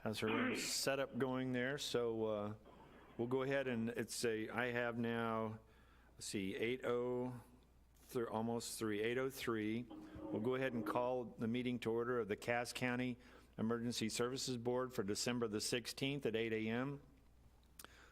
has her own setup going there. So we'll go ahead and I have now, let's see, 8:03, almost 8:03. We'll go ahead and call the meeting to order of the Cass County Emergency Services Board for December the 16th at 8 a.m.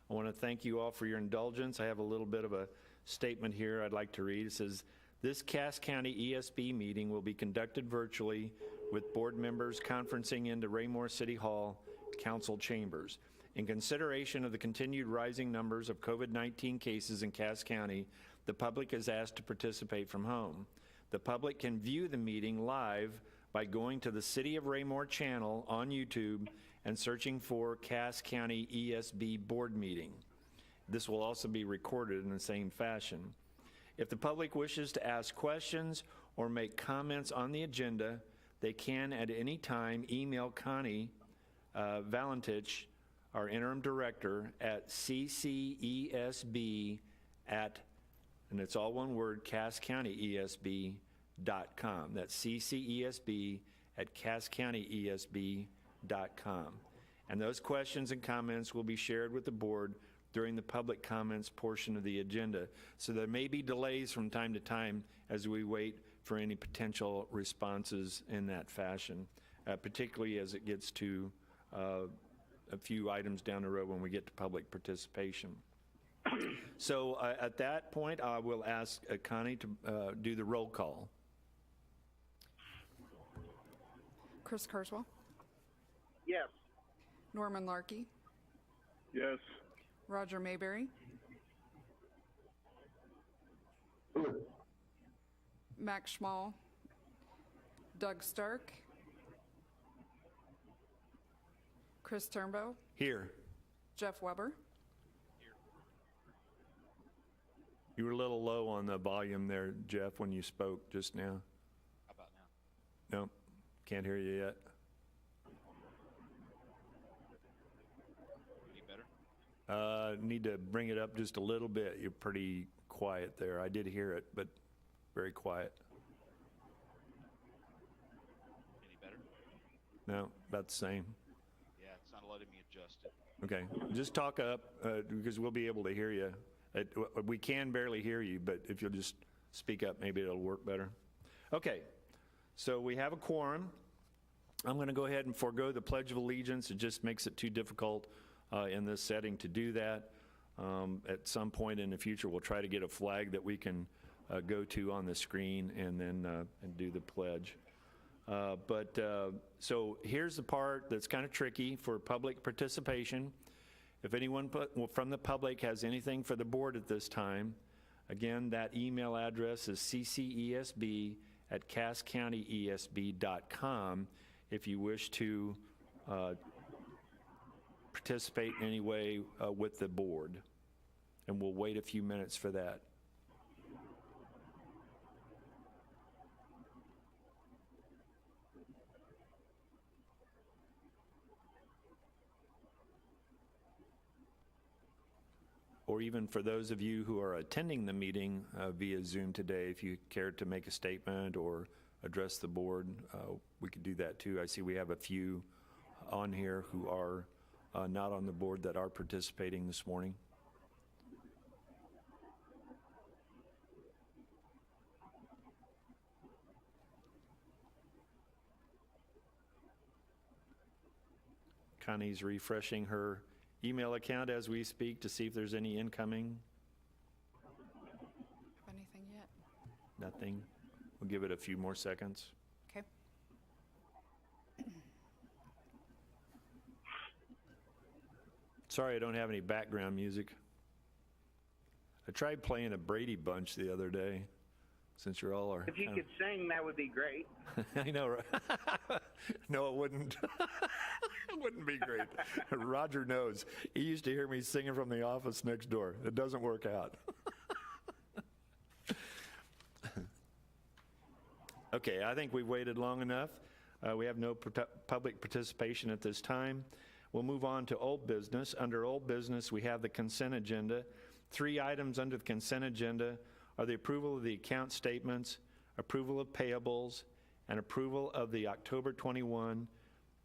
I want to thank you all for your indulgence. I have a little bit of a statement here I'd like to read. It says, this Cass County ESB meeting will be conducted virtually with board members conferencing into Raymore City Hall council chambers. In consideration of the continued rising numbers of COVID-19 cases in Cass County, the public is asked to participate from home. The public can view the meeting live by going to the City of Raymore channel on YouTube and searching for Cass County ESB board meeting. This will also be recorded in the same fashion. If the public wishes to ask questions or make comments on the agenda, they can at any time email Connie Valentich, our interim director, at ccesb at, and it's all one word, casscountyesb.com. That's ccesb at casscountyesb.com. And those questions and comments will be shared with the board during the public comments portion of the agenda. So there may be delays from time to time as we wait for any potential responses in that fashion, particularly as it gets to a few items down the road when we get to public participation. So at that point, I will ask Connie to do the roll call. Chris Carswell. Yes. Norman Larkey. Yes. Roger Mayberry. Max Schmall. Doug Stark. Chris Turnbow. Here. Jeff Weber. You were a little low on the volume there, Jeff, when you spoke just now. How about now? No, can't hear you yet. Any better? Need to bring it up just a little bit. You're pretty quiet there. I did hear it, but very quiet. Any better? No, about the same. Yeah, it's not letting me adjust it. Okay, just talk up because we'll be able to hear you. We can barely hear you, but if you'll just speak up, maybe it'll work better. Okay, so we have a quorum. I'm going to go ahead and forego the Pledge of Allegiance. It just makes it too difficult in this setting to do that. At some point in the future, we'll try to get a flag that we can go to on the screen and then and do the pledge. So here's the part that's kind of tricky for public participation. If anyone from the public has anything for the board at this time, again, that email address is ccesb at casscountyesb.com if you wish to participate in any way with the board. And we'll wait a few minutes for that. Or even for those of you who are attending the meeting via Zoom today, if you care to make a statement or address the board, we could do that too. I see we have a few on here who are not on the board that are participating this morning. Connie's refreshing her email account as we speak to see if there's any incoming. Anything yet? Nothing. We'll give it a few more seconds. Okay. Sorry, I don't have any background music. I tried playing a Brady Bunch the other day, since you're all are. If you could sing, that would be great. I know, right? No, it wouldn't. It wouldn't be great. Roger knows. He used to hear me singing from the office next door. It doesn't work out. Okay, I think we've waited long enough. We have no public participation at this time. We'll move on to old business. Under old business, we have the consent agenda. 3 items under the consent agenda are the approval of the account statements, approval of payables, and approval of the October 21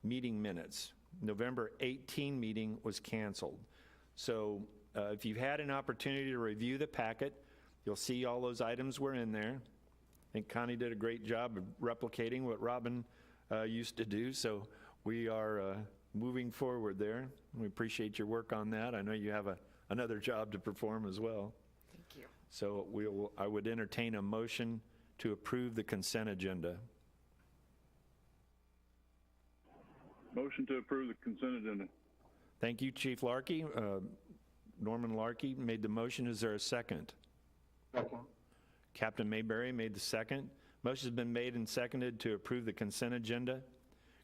meeting minutes. November 18 meeting was canceled. So if you've had an opportunity to review the packet, you'll see all those items were in there. I think Connie did a great job of replicating what Robin used to do, so we are moving forward there. We appreciate your work on that. I know you have another job to perform as well. Thank you. So I would entertain a motion to approve the consent agenda. Motion to approve the consent agenda. Thank you, Chief Larkey. Norman Larkey made the motion. Is there a second? Second. Captain Mayberry made the second. Motion's been made and seconded to approve the consent agenda.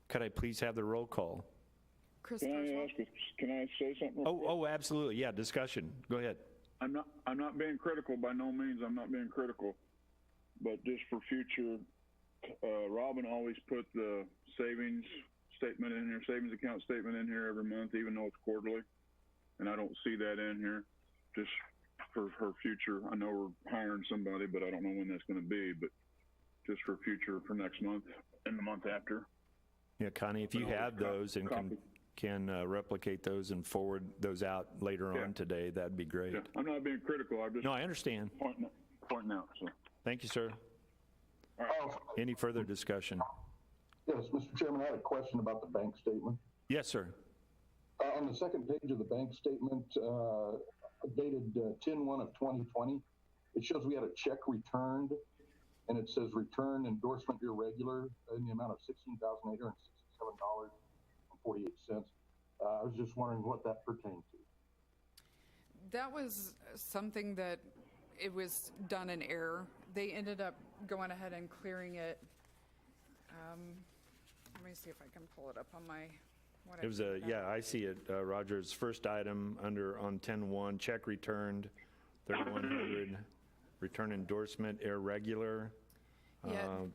Could I please have the roll call? Chris Can Turswell? can I say something? Oh, absolutely. Yeah, discussion. Go ahead. I'm not being critical, by no means. I'm not being critical. But just for future, Robin always put the savings statement in here, savings account statement in here every month, even though it's quarterly. And I don't see that in here. Just for her future, I know we're hiring somebody, but I don't know when that's going to be. But just for future, for next month and the month after. Yeah, Connie, if you have those and can replicate those and forward those out later on today, that'd be great. Yeah, I'm not being critical. I'm just No, I understand. pointing out. So. Thank you, sir. Oh, Any further discussion? yes, Mr. Chairman, I had a question about the bank statement. Yes, sir. On the second page of the bank statement, dated 10/1 of 2020, it shows we had a check returned, and it says return endorsement irregular in the amount of $16,867.48. I was just wondering what that pertained to. That was something that it was done in error. They ended up going ahead and clearing it. Let me see if I can pull it up on my. What It was I see it, Roger's first item on 10-1, check returned, 3,100, return endorsement irregular. Yeah.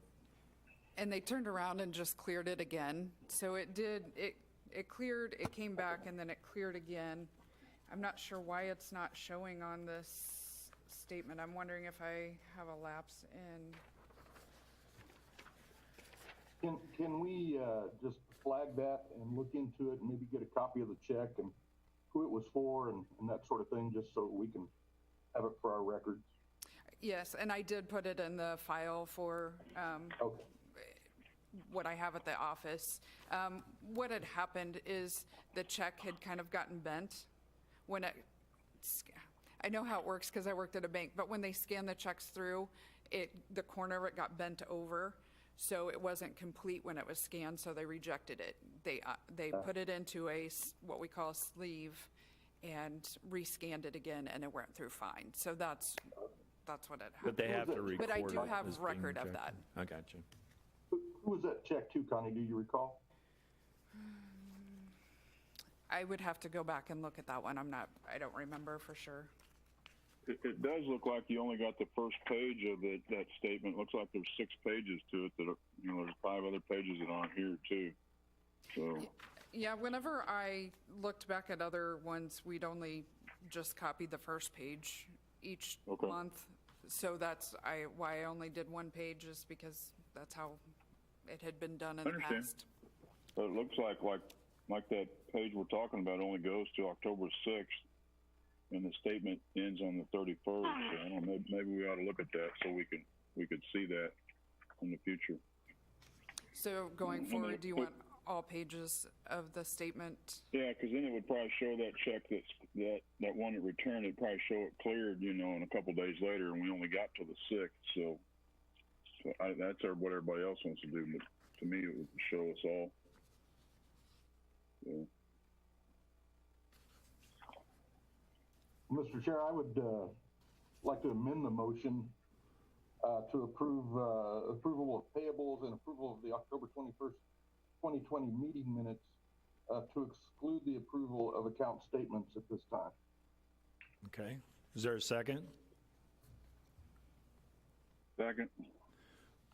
And they turned around and just cleared it again. So it cleared, it came back, and then it cleared again. I'm not sure why it's not showing on this statement. I'm wondering if I have a lapse in. Can we just flag that and look into it and maybe get a copy of the check and who it was for and that sort of thing, just so we can have it for our records? Yes, and I did put it in the file for Okay. what I have at the office. What had happened is the check had kind of gotten bent when I know how it works because I worked at a bank, but when they scan the checks through, the corner of it got bent over, so it wasn't complete when it was scanned, so they rejected it. They put it into what we call a sleeve and rescanned it again, and it went through fine. So that's what it happened. But they have to record it. But I do have as being record of rejected. that. I got you. Who was that check to, Connie? Do you recall? I would have to go back and look at that one. I don't remember for sure. It does look like you only got the first page of that statement. It looks like there's 6 pages to it that are, there's 5 other pages that aren't here too. So. Yeah, whenever I looked back at other ones, we'd only just copied the first page each month. So that's why I only did 1 page, is because that's how it had been done in the past. But it looks like that page we're talking about only goes to October 6th, and the statement ends on the 31st. So I don't know, maybe we ought to look at that so we could see that in the future. So going forward, do you want all pages of the statement? Yeah, because then it would probably show that check that one that returned. It'd probably show it cleared, and a couple days later, and we only got to the 6th. So that's what everybody else wants to do, but to me, it would show us all. So. Mr. Chair, I would like to amend the motion to approve approval of payables and approval of the October 21st, 2020 meeting minutes to exclude the approval of account statements at this time. Okay. Is there a second? Second.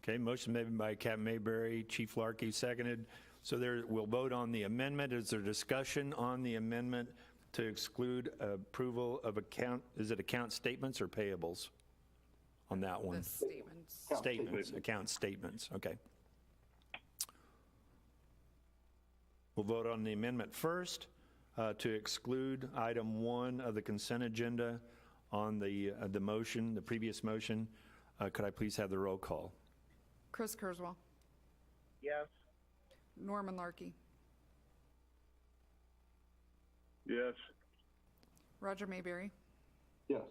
Okay, motion made by Captain Mayberry, Chief Larkey seconded. So we'll vote on the amendment. Is there discussion on the amendment to exclude approval of account statements or payables on that one? The statements. Statements, account statements, okay. We'll vote on the amendment first to exclude item 1 of the consent agenda on the motion, the previous motion. Could I please have the roll call? Chris Kurzweil, Yes. Norman Larkey, Yes. Roger Mayberry, Yes.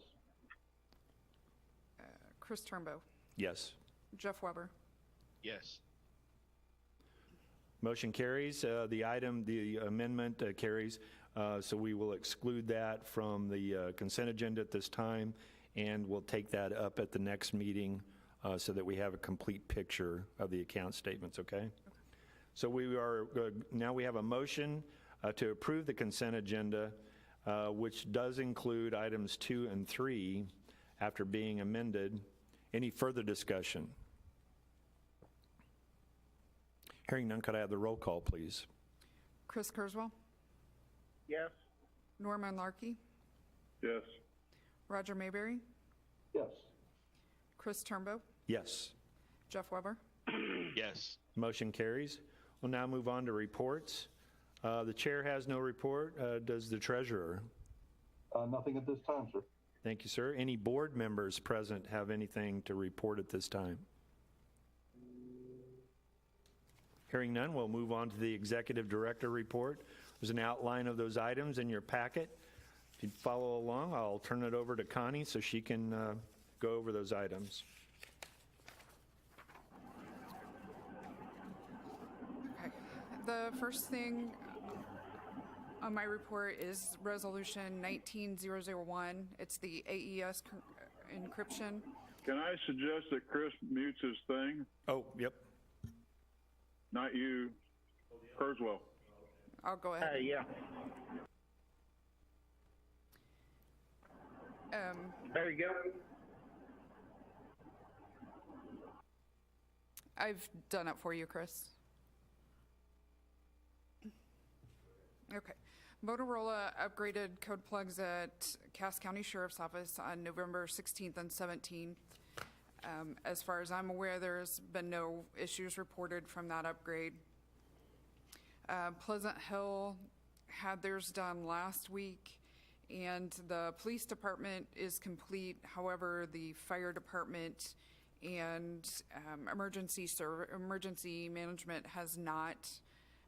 Chris Turnbow, Yes. Jeff Weber. Yes. Motion carries. The amendment carries, so we will exclude that from the consent agenda at this time, and we'll take that up at the next meeting so that we have a complete picture of the account statements, okay? So now we have a motion to approve the consent agenda, which does include items 2 and 3 after being amended. Any further discussion? Hearing none, could I have the roll call, please? Chris Kurzweil, Yes. Norman Larkey, Yes. Roger Mayberry, Yes. Chris Turnbow, Yes. Jeff Weber. Yes. Motion carries. We'll now move on to reports. The chair has no report. Does the treasurer? Nothing at this time, sir. Thank you, sir. Any board members present have anything to report at this time? Hearing none, we'll move on to the executive director report. There's an outline of those items in your packet. If you follow along, I'll turn it over to Connie so she can go over those items. Okay. The first thing on my report is Resolution 19001. It's the AES encryption. Can I suggest that Chris mutes his thing? Oh, yep. Not you, Kurzweil. I'll go ahead. Yeah. There you go. I've done it for you, Chris. Okay. Motorola upgraded code plugs at Cass County Sheriff's Office on November 16th and 17th. As far as I'm aware, there's been no issues reported from that upgrade. Pleasant Hill had theirs done last week, and the police department is complete. However, the fire department and emergency management has not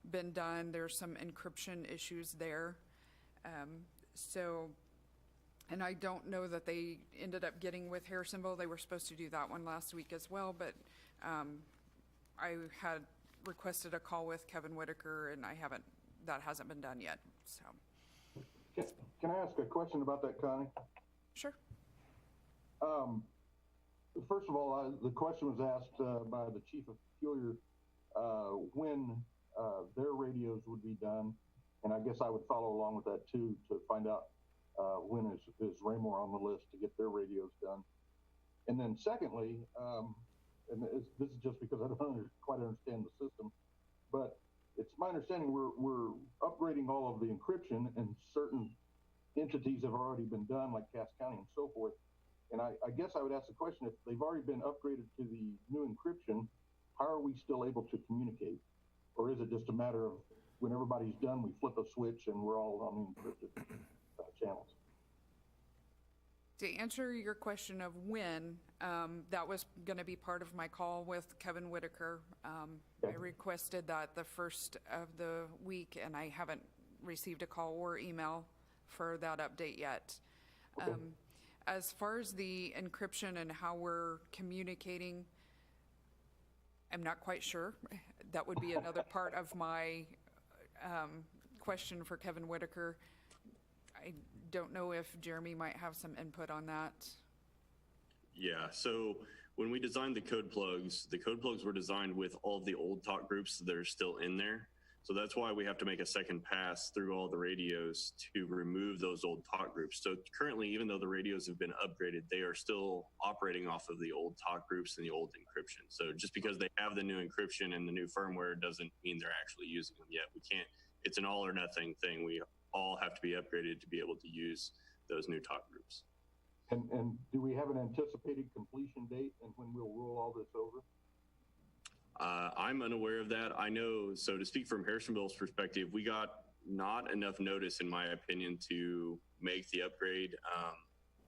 been done. There's some encryption issues there. And I don't know that they ended up getting with Harrisonville. They were supposed to do that one last week as well, but I had requested a call with Kevin Whitaker, and that hasn't been done yet, so. Can I ask a question about that, Connie? Sure. First of all, the question was asked by the chief of peculiar when their radios would be done, and I guess I would follow along with that too to find out when is Raymore on the list to get their radios done. And then secondly, and this is just because I don't quite understand the system, but it's my understanding we're upgrading all of the encryption, and certain entities have already been done, like Cass County and so forth. And I guess I would ask the question, if they've already been upgraded to the new encryption, how are we still able to communicate? Or is it just a matter of when everybody's done, we flip a switch and we're all on the encrypted channels? To answer your question of when, that was going to be part of my call with Kevin Whitaker. I requested that the first of the week, and I haven't received a call or email for that update yet. Okay. As far as the encryption and how we're communicating, I'm not quite sure. That would be another part of my question for Kevin Whitaker. I don't know if Jeremy might have some input on that. Yeah, so when we designed the code plugs were designed with all of the old talk groups that are still in there. So that's why we have to make a second pass through all the radios to remove those old talk groups. So currently, even though the radios have been upgraded, they are still operating off of the old talk groups and the old encryption. So just because they have the new encryption and the new firmware doesn't mean they're actually using them yet. We can't, it's an all or nothing thing. We all have to be upgraded to be able to use those new talk groups. And do we have an anticipated completion date and when we'll roll all this over? I'm unaware of that. I know, so to speak from Harrisonville's perspective, we got not enough notice, in my opinion, to make the upgrade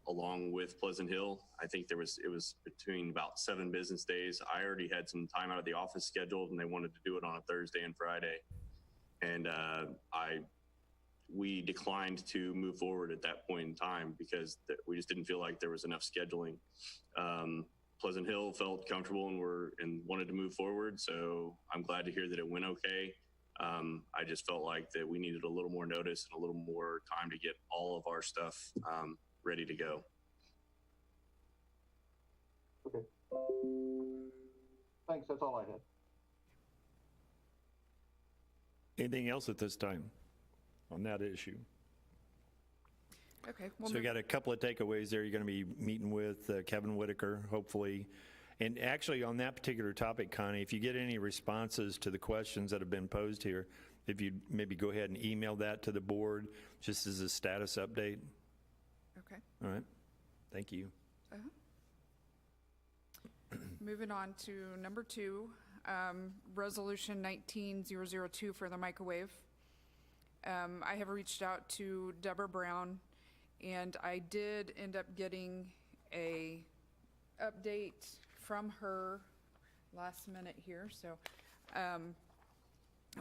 along with Pleasant Hill. I think it was between about 7 business days. I already had some time out of the office scheduled, and they wanted to do it on a Thursday and Friday. And we declined to move forward at that point in time because we just didn't feel like there was enough scheduling. Pleasant Hill felt comfortable and wanted to move forward, so I'm glad to hear that it went okay. I just felt like that we needed a little more notice and a little more time to get all of our stuff ready to go. Okay. Thanks, that's all I had. Anything else at this time on that issue? Okay. So we got a couple of takeaways there. You're going to be meeting with Kevin Whitaker, hopefully. And actually on that particular topic, Connie, if you get any responses to the questions that have been posed here, if you'd maybe go ahead and email that to the board just as a status update. Okay. All right. Thank you. Moving on to number 2, Resolution 19002 for the microwave. I have reached out to Deborah Brown, and I did end up getting a update from her last minute here. So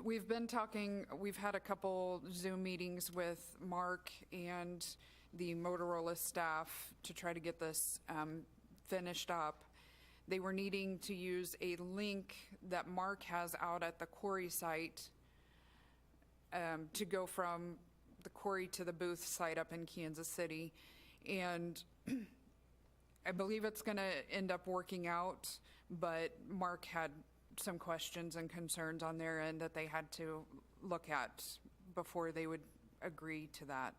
we've been talking, we've had a couple Zoom meetings with Mark and the Motorola staff to try to get this finished up. They were needing to use a link that Mark has out at the quarry site to go from the quarry to the booth site up in Kansas City. And I believe it's going to end up working out, but Mark had some questions and concerns on their end that they had to look at before they would agree to that.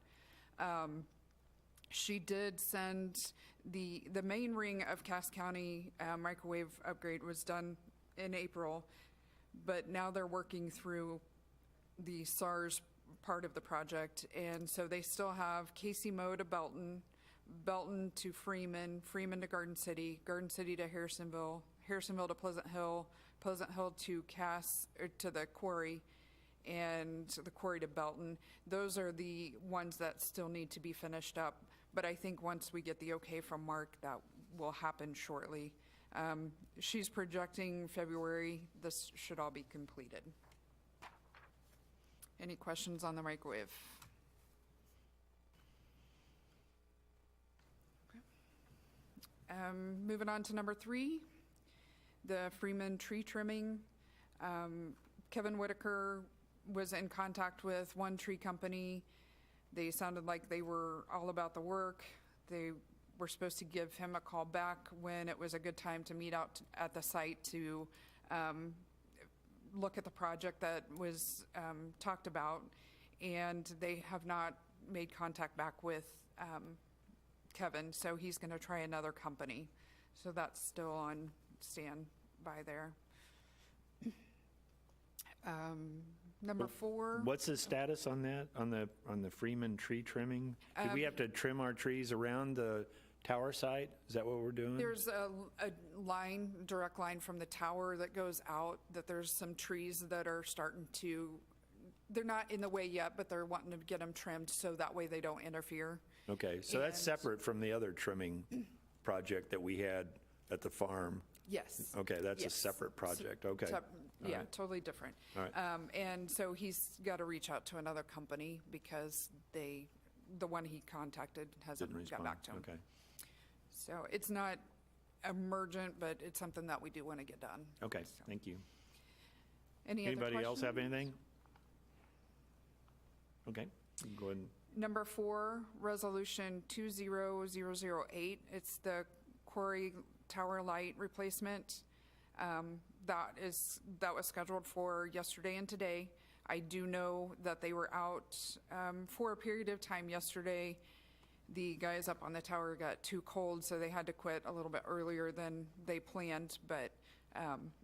She did send the main ring of Cass County microwave upgrade was done in April, but now they're working through the SARS part of the project, and so they still have Casey Mo to Belton, Belton to Freeman, Freeman to Garden City, Garden City to Harrisonville, Harrisonville to Pleasant Hill, Pleasant Hill to Cass, or to the quarry, and the quarry to Belton. Those are the ones that still need to be finished up, but I think once we get the okay from Mark, that will happen shortly. She's projecting February. This should all be completed. Any questions on the microwave? Okay. Moving on to number 3, the Freeman tree trimming. Kevin Whitaker was in contact with one tree company. They sounded like they were all about the work. They were supposed to give him a call back when it was a good time to meet out at the site to look at the project that was talked about, and they have not made contact back with Kevin, so he's going to try another company. So that's still on standby there. Number 4. What's the status on that, on the Freeman tree trimming? Do we have to trim our trees around the tower site? Is that what we're doing? There's a line, direct line from the tower that goes out, that there's some trees that are starting to, they're not in the way yet, but they're wanting to get them trimmed so that way they don't interfere. Okay, so that's And- separate from the other trimming project that we had at the farm. Yes. Okay, that's a Yes. separate project, okay. Yeah, right. totally different. All right. And so he's got to reach out to another company because the one he contacted hasn't Didn't got respond, back to him. okay. So it's not emergent, but it's something that we do want to get done. Okay, So, thank you. Any other Anybody else have questions? anything? Okay, go ahead. Number 4, Resolution 20008. It's the quarry tower light replacement. That was scheduled for yesterday and today. I do know that they were out for a period of time yesterday. The guys up on the tower got too cold, so they had to quit a little bit earlier than they planned, but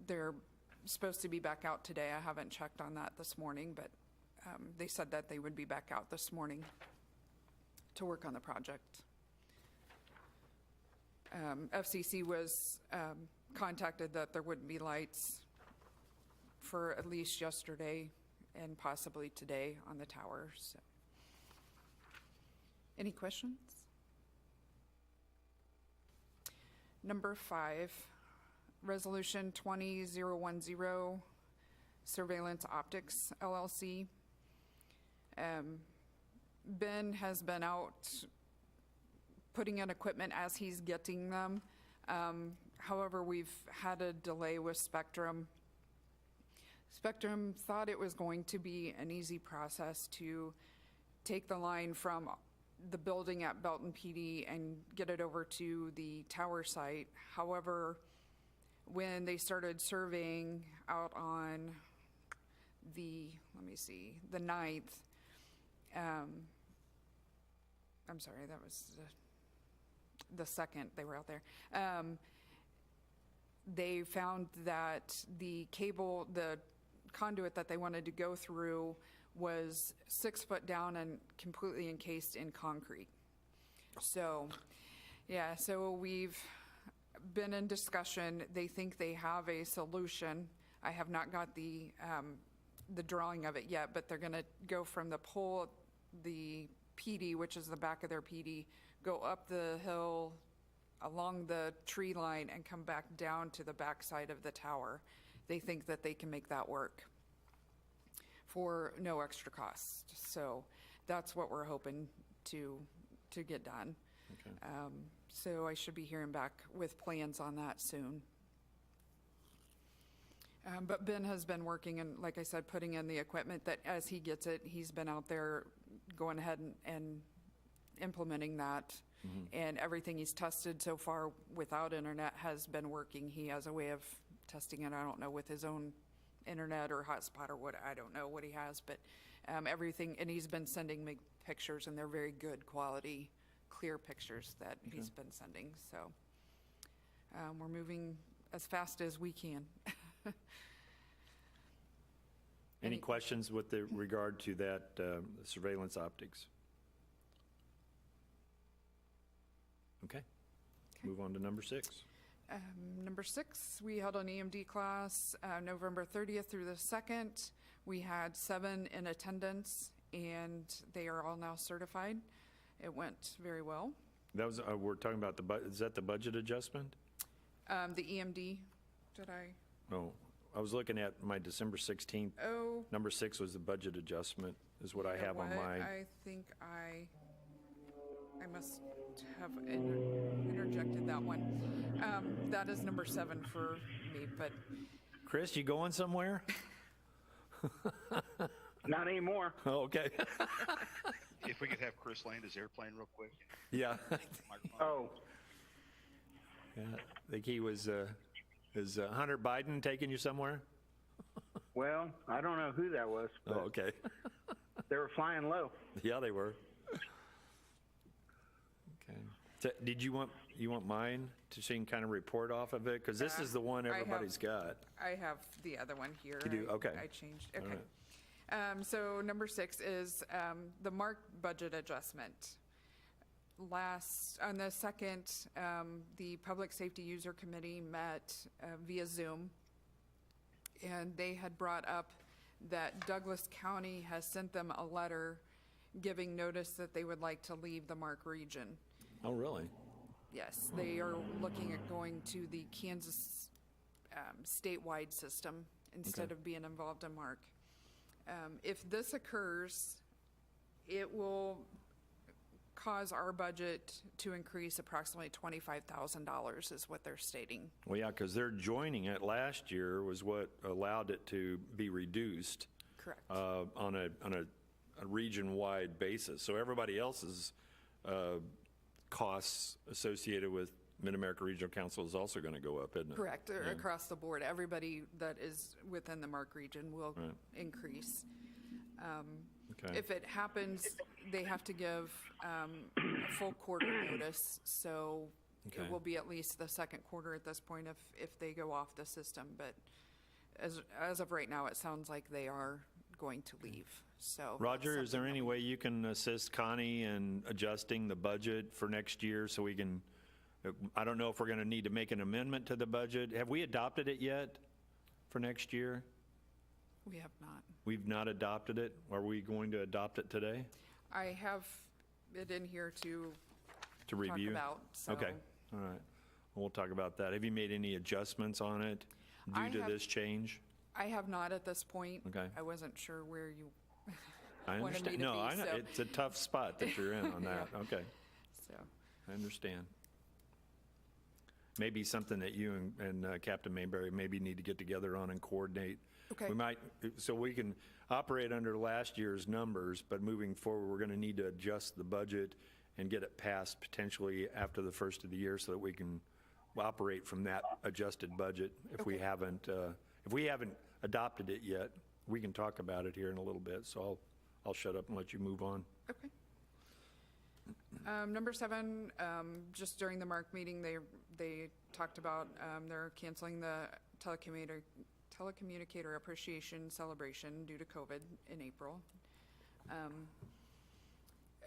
they're supposed to be back out today. I haven't checked on that this morning, but they said that they would be back out this morning to work on the project. FCC was contacted that there wouldn't be lights for at least yesterday and possibly today on the tower, so. Any questions? Number 5, Resolution 20010, Surveillance Optics LLC. Ben has been out putting in equipment as he's getting them. However, we've had a delay with Spectrum. Spectrum thought it was going to be an easy process to take the line from the building at Belton PD and get it over to the tower site. However, when they started surveying out on the, the 9th, I'm sorry, that was the 2nd they were out there. They found that the cable, the conduit that they wanted to go through was 6 foot down and completely encased in concrete. So, yeah, so we've been in discussion. They think they have a solution. I have not got the drawing of it yet, but they're gonna go from the pole, the PD, which is the back of their PD, go up the hill along the tree line and come back down to the back side of the tower. They think that they can make that work for no extra cost. So that's what we're hoping to get done. Okay. So I should be hearing back with plans on that soon. But Ben has been working and, like I said, putting in the equipment that as he gets it, he's been out there going ahead and implementing that. And everything he's tested so far without internet has been working. He has a way of testing it, I don't know, with his own internet or hotspot or what, I don't know what he has, but everything, and he's been sending me pictures, and they're very good quality, clear pictures that he's been sending. So we're moving as fast as we can. Any questions with regard to that surveillance optics? Okay. Move on to number 6. Number 6, we held an EMD class November 30th through the 2nd. We had 7 in attendance, and they are all now certified. It went very well. That was, we're talking about is that the budget adjustment? The EMD, did I? No, I was looking at my December 16th. Oh. Number 6 was the budget adjustment, is what I have on my. I think I must have interjected that one. That is number 7 for me, but Chris, you going somewhere? Not anymore. Oh, okay. If we could have Chris land his airplane real quick. Yeah. Microphone. Oh, Yeah, I think he was, is Hunter Biden taking you somewhere? well, I don't know who that was, Oh, but okay. they were flying low. Yeah, they were. Okay. So, did you want mine to see kind of report off of it? Because this is the one I have- everybody's got. I have the other one here. You do? Okay. I changed, All okay. So number 6 is the MARC budget adjustment. On the 2nd, the Public Safety User Committee met via Zoom, and they had brought up that Douglas County has sent them a letter giving notice that they would like to leave the MARC region. Oh, really? Yes, they are looking at going to the Kansas statewide system instead of being involved in MARC. If this occurs, it will cause our budget to increase approximately $25,000 is what they're stating. Well, yeah, because their joining it last year was what allowed it to be reduced Correct. on a region-wide basis. So everybody else's costs associated with Mid-America Regional Council is also going to go up, isn't it? Correct, across the board. Everybody that is within the MARC region will increase. Okay. If it happens, they have to give a full quarter notice, so Okay. it will be at least the second quarter at this point if they go off the system. But as of right now, it sounds like they are going to leave, so. Roger, that's is there something any way you can assist Connie in adjusting the budget for next year so we can, I don't know if we're going to need to make an amendment to the budget. Have we adopted it yet for next year? We have not. We've not adopted it. Are we going to adopt it today I have it in here to to talk review? about, so. Okay, all right. We'll talk about that. Have you made any adjustments on it I due to have- this change? I have not at this point. Okay. I wasn't sure where you, I wanted me understand. to No, be, I know. so- It's a tough spot that you're in on that. Okay, so. I understand. Maybe something that you and Captain Mayberry maybe need to get together on and coordinate. Okay. We might, so we can operate under last year's numbers, but moving forward, we're going to need to adjust the budget and get it passed potentially after the first of the year so that we can operate from that adjusted budget. If we haven't adopted it yet, we can talk about it here in a little bit, so I'll shut up and let you move on. Okay. Number 7, just during the MARC meeting, they talked about they're canceling the telecommunicator appreciation celebration due to COVID in April.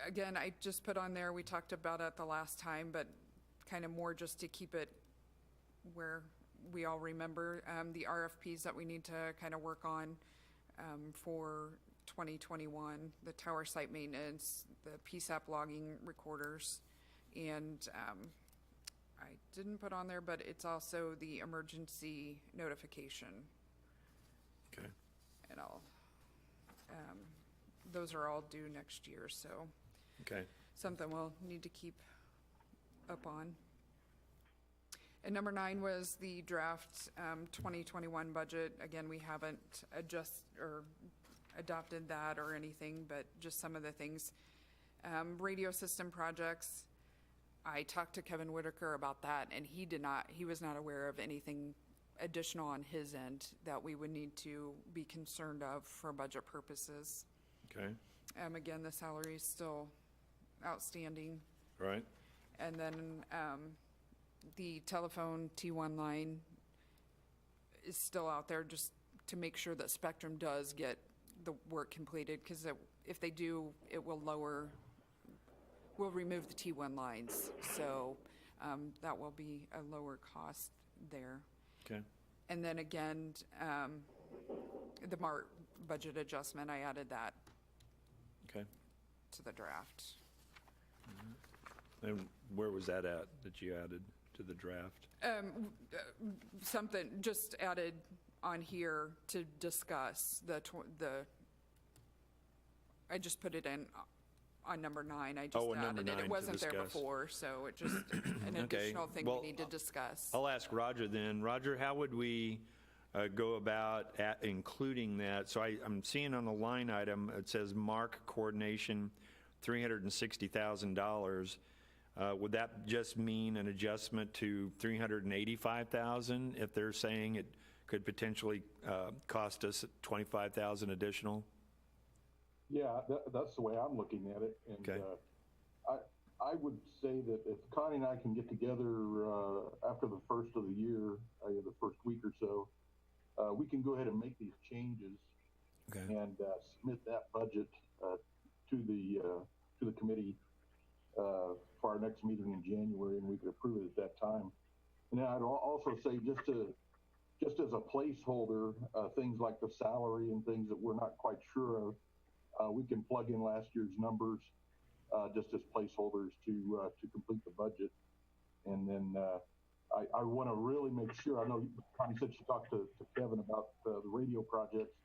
Again, I just put on there, we talked about it the last time, but kind of more just to keep it where we all remember the RFPs that we need to kind of work on for 2021, the tower site maintenance, the PSAP logging recorders, and I didn't put on there, but it's also the emergency notification. Okay. And those are all due next year, so Okay. something we'll need to keep up on. And number 9 was the draft 2021 budget. Again, we haven't adopted that or anything, but just some of the things. Radio system projects, I talked to Kevin Whitaker about that, and he was not aware of anything additional on his end that we would need to be concerned of for budget purposes. Okay. Again, the salary is still outstanding. Right. And then the telephone T1 line is still out there just to make sure that Spectrum does get the work completed, because if they do, it will we'll remove the T1 lines. So that will be a lower cost there. Okay. And then again, the MART budget adjustment, I added that Okay. to the draft. And where was that at that you added to the draft? Something just added on here to discuss I just put it in on number 9. I just Oh, on number added it. 9 It to wasn't there discuss. before, so it just an Okay. additional thing Well, we need to discuss. I'll ask Roger then. Roger, how would we go about including that? So I'm seeing on the line item, it says MARC coordination, $360,000. Would that just mean an adjustment to $385,000 if they're saying it could potentially cost us $25,000 additional? Yeah, that's the way I'm looking at it. And Okay. I would say that if Connie and I can get together after the first of the year, the first week or so, we can go ahead and make these changes Okay. and submit that budget to the committee for our next meeting in January, and we could approve it at that time. And I'd also say just as a placeholder, things like the salary and things that we're not quite sure of, we can plug in last year's numbers just as placeholders to complete the budget. And then I want to really make sure. I know Connie said she talked to Kevin about the radio projects,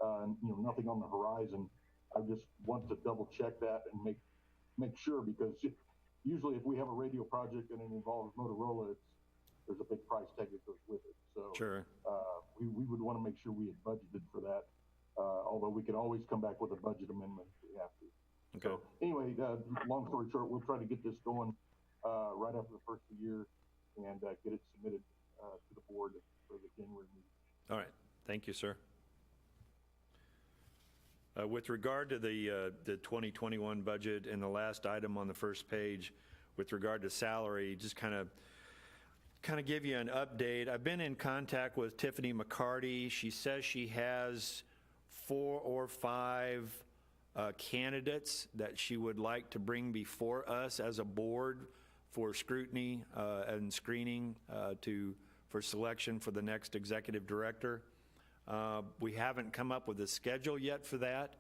and nothing on the horizon. I just want to double check that and make sure, because usually if we have a radio project and it involves Motorola, there's a big price tag that goes with it. So Sure. we would want to make sure we had budgeted for that. Although we can always come back with a budget amendment if we have to. Okay. So anyway, long story short, we'll try to get this going right after the first of the year and get it submitted to the board for the January meeting. All right. Thank you, sir. With regard to the 2021 budget and the last item on the first page, with regard to salary, just kind of give you an update. I've been in contact with Tiffany McCarty. She says she has 4 or 5 candidates that she would like to bring before us as a board for scrutiny and screening for selection for the next executive director. We haven't come up with a schedule yet for that.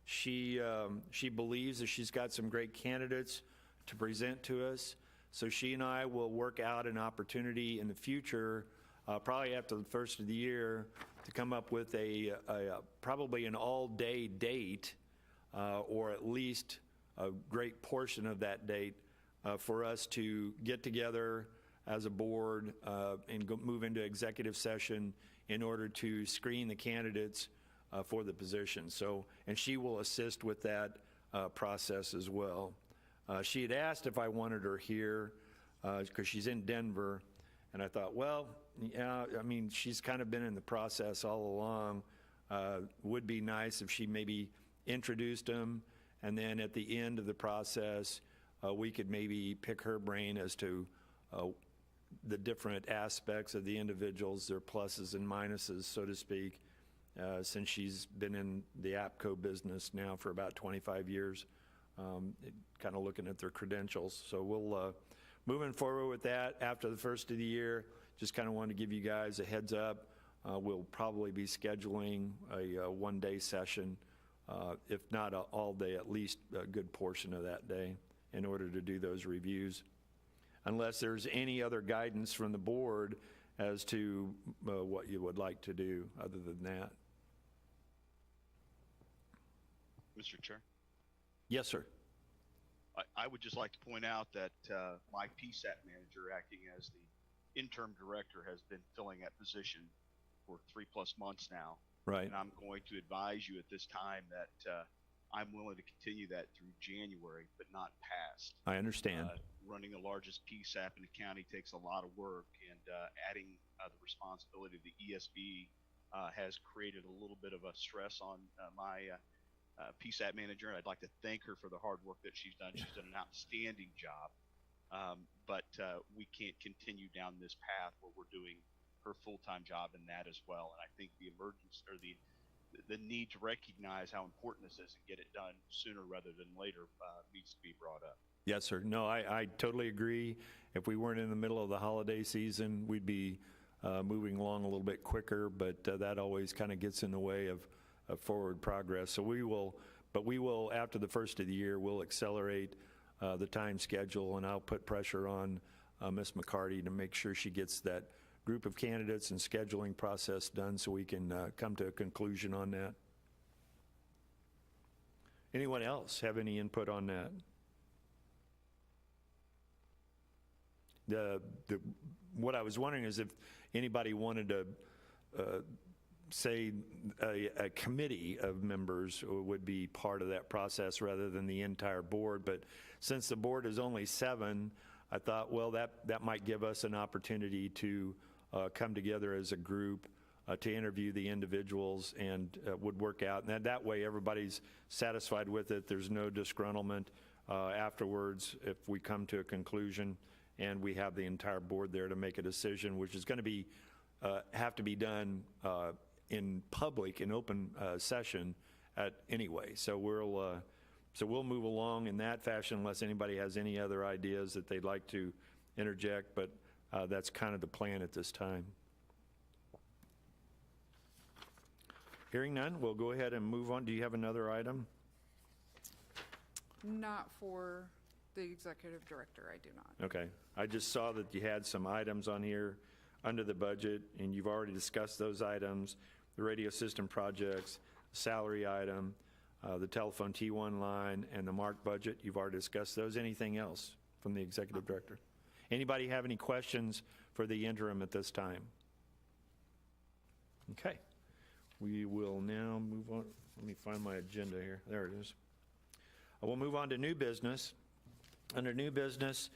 She believes that she's got some great candidates to present to us. So she and I will work out an opportunity in the future, probably after the first of the year, to come up with probably an all-day date, or at least a great portion of that date, for us to get together as a board and move into executive session in order to screen the candidates for the position. So, and she will assist with that process as well. She had asked if I wanted her here because she's in Denver, and I thought, well, yeah, I mean, she's kind of been in the process all along. Would be nice if she maybe introduced them, and then at the end of the process, we could maybe pick her brain as to the different aspects of the individuals, their pluses and minuses, so to speak, since she's been in the APCO business now for about 25 years. Kind of looking at their credentials. So we'll, moving forward with that after the first of the year, just kind of wanted to give you guys a heads up. We'll probably be scheduling a one-day session, if not all day, at least a good portion of that day in order to do those reviews. Unless there's any other guidance from the board as to what you would like to do other than that. Mr. Chair, Yes, sir. I would just like to point out that my PSAT manager, acting as the interim director, has been filling that position for 3+ months now. Right. And I'm going to advise you at this time that I'm willing to continue that through January, but not past. I understand. Running the largest PSAP in the county takes a lot of work, and adding the responsibility of the ESB has created a little bit of a stress on my PSAP manager. I'd like to thank her for the hard work that she's done. She's done an outstanding job, but we can't continue down this path where we're doing her full-time job in that as well. And I think the emergence or the need to recognize how important this is and get it done sooner rather than later needs to be brought up. Yes, sir. No, I totally agree. If we weren't in the middle of the holiday season, we'd be moving along a little bit quicker, but that always kind of gets in the way of forward progress. So we will, after the first of the year, we'll accelerate the time schedule, and I'll put pressure on Ms. McCarty to make sure she gets that group of candidates and scheduling process done so we can come to a conclusion on that. Anyone else have any input on that? What I was wondering is if anybody wanted to say a committee of members would be part of that process rather than the entire board. But since the board is only 7, I thought, well, that might give us an opportunity to come together as a group to interview the individuals, and would work out. And that way everybody's satisfied with it. There's no disgruntlement afterwards if we come to a conclusion, and we have the entire board there to make a decision, which is going to be have to be done in public, in open session anyway. So we'll move along in that fashion unless anybody has any other ideas that they'd like to interject, but that's kind of the plan at this time. Hearing none, we'll go ahead and move on. Do you have another item? Not for the executive director, I do not. Okay. I just saw that you had some items on here under the budget, and you've already discussed those items, the radio system projects, salary item, the telephone T1 line, and the MARC budget. You've already discussed those. Anything else from the executive director? Anybody have any questions for the interim at this time? Okay. We will now move on. Let me find my agenda here. There it is. We'll move on to new business. Under new business,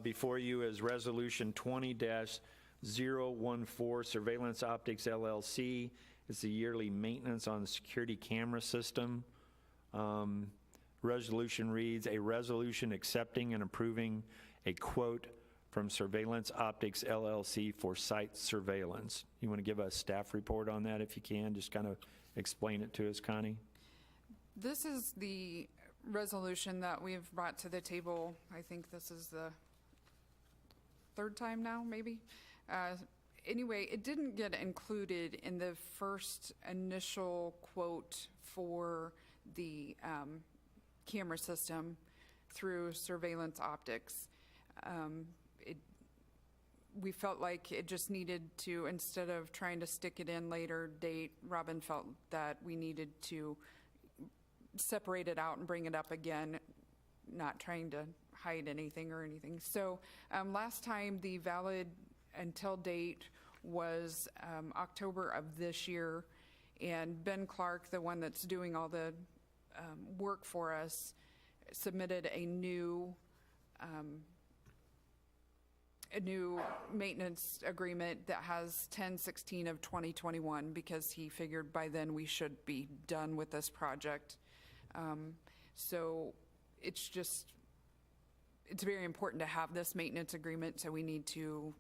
before you is Resolution 20-014, Surveillance Optics LLC. It's the yearly maintenance on the security camera system. Resolution reads, a resolution accepting and approving a quote from Surveillance Optics LLC for site surveillance. You want to give a staff report on that if you can? Just kind of explain it to us, Connie. This is the resolution that we've brought to the table. I think this is the 3rd time now, maybe. anyway, it didn't get included in the first initial quote for the camera system through surveillance optics. We felt like it just needed to, instead of trying to stick it in later date, Robin felt that we needed to separate it out and bring it up again, not trying to hide anything or anything. So last time the valid until date was October of this year, and Ben Clark, the one that's doing all the work for us, submitted a new maintenance agreement that has 10/16 of 2021, because he figured by then we should be done with this project. So it's very important to have this maintenance agreement, so we need to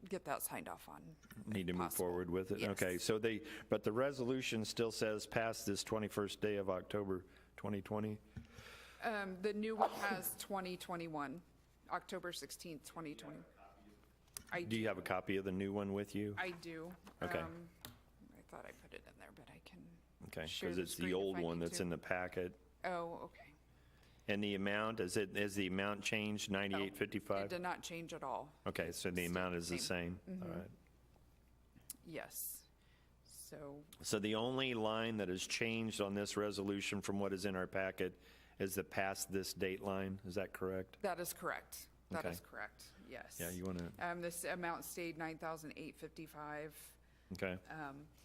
get that signed off on. Need to move possible. forward with it? Yes. Okay, so but the resolution still says past this 21st day of October 2020? The new one has 2021, October 16th, 2020. Do you have a copy of the new one with you? I do. Okay. I thought I put it in there, but I can Okay, share because the it's screen the if old I one need that's to. in the packet. Oh, okay. And the amount, is the amount changed, No, 9855? It did not change at all. Okay, so the amount is the Same. same? All right. Yes. So, So the only line that has changed on this resolution from what is in our packet is the past this date line, is that correct? that is correct. That Okay. is correct, yes. Yeah, you want to, This amount stayed 9,855. okay,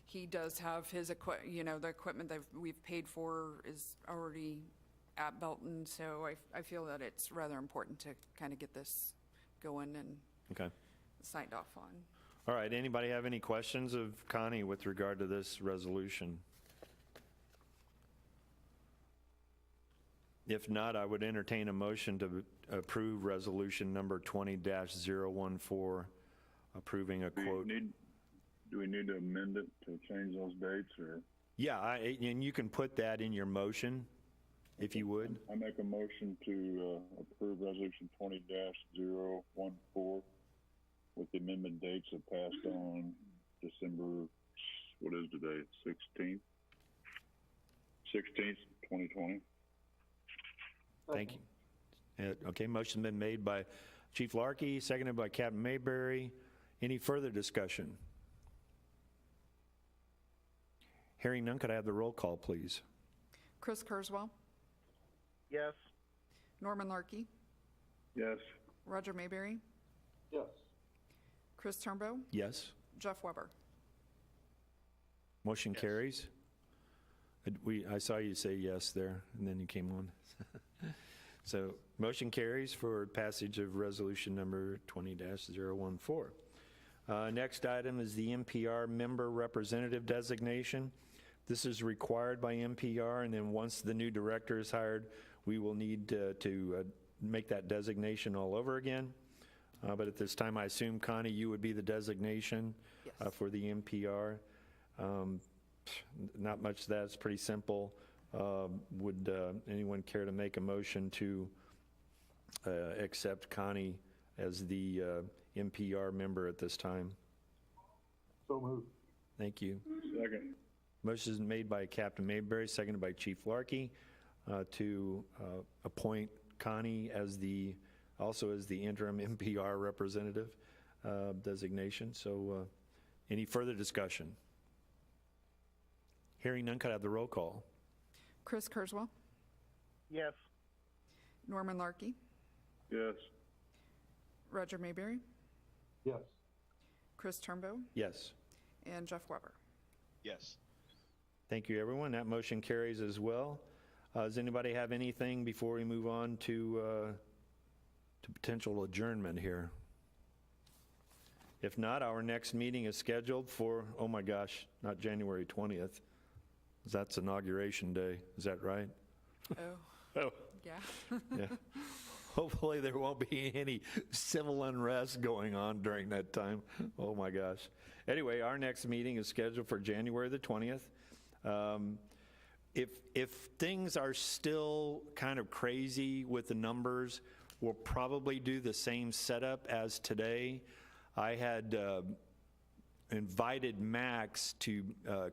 He does have his the equipment that we've paid for is already at Belton, so I feel that it's rather important to kind of get this going and okay. signed off on. All right, anybody have any questions of Connie with regard to this resolution? If not, I would entertain a motion to approve resolution number 20-014, approving a quote. Do we need to amend it to change those dates, or? Yeah, and you can put that in your motion, if you would. I make a motion to approve resolution 20-014 with the amendment dates that passed on December, what is today, 16th, 2020. Thank you. Okay, motion been made by Chief Larkey, seconded by Captain Mayberry. Any further discussion? Hearing none, could I have the roll call, please? Chris Kurzweil, Yes. Norman Larkey, Yes. Roger Mayberry, Yes. Chris Turnbow, Yes. Jeff Weber. Motion Yes. carries. I saw you say yes there, and then you came on. So, motion carries for passage of resolution number 20-014. Next item is the NPR member representative designation. This is required by NPR, and then once the new director is hired, we will need to make that designation all over again. But at this time, I assume, Connie, you would be the designation Yes. for the NPR. Not much, that's pretty simple. Would anyone care to make a motion to accept Connie as the NPR member at this time? So moved. Thank you. Second. Motion is made by Captain Mayberry, seconded by Chief Larkey, to appoint Connie also as the interim NPR representative designation. So any further discussion? Hearing none, could I have the roll call? Chris Kurzweil, Yes. Norman Larkey, Yes. Roger Mayberry, Yes. Chris Turnbow, Yes. and Jeff Weber. Yes. Thank you, everyone. That motion carries as well. Does anybody have anything before we move on to potential adjournment here? If not, our next meeting is scheduled for, oh my gosh, not January 20th. That's Inauguration Day. Is that right? Oh, Oh, yeah. yeah. Hopefully there won't be any civil unrest going on during that time. Oh my gosh. Anyway, our next meeting is scheduled for January the 20th. If things are still kind of crazy with the numbers, We'll probably do the same setup as today. I had invited Max to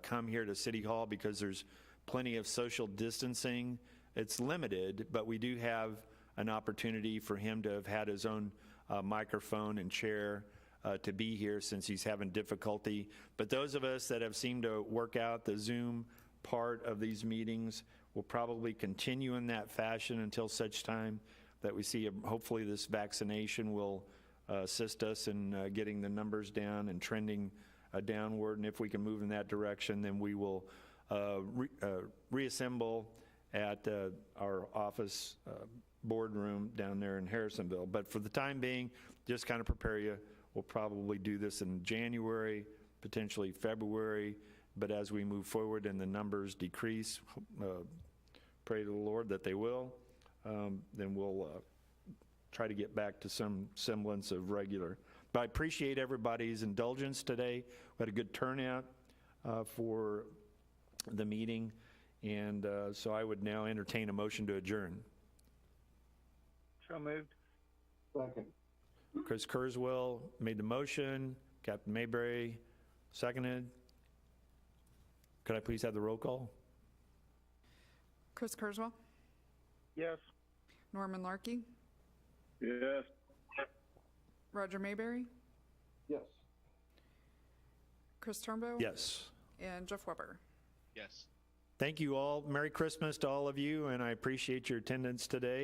come here to City Hall because there's plenty of social distancing. It's limited, but we do have an opportunity for him to have had his own microphone and chair to be here since he's having difficulty. But those of us that have seemed to work out the Zoom part of these meetings will probably continue in that fashion until such time that we see, hopefully this vaccination will assist us in getting the numbers down and trending downward. And if we can move in that direction, then we will reassemble at our office boardroom down there in Harrisonville. But for the time being, just kind of prepare you. We'll probably do this in January, potentially February. But as we move forward and the numbers decrease, pray to the Lord that they will, then we'll try to get back to some semblance of regular. But I appreciate everybody's indulgence today. We had a good turnout for the meeting, and so I would now entertain a motion to adjourn. So moved. Second. Chris Kurzweil made the motion. Captain Mayberry seconded. Could I please have the roll call? Chris Kurzweil, Yes. Norman Larkey, Yes. Roger Mayberry, Yes. Chris Turnbow. Yes. And Jeff Weber. Yes. Thank you all. Merry Christmas to all of you, and I appreciate your attendance today.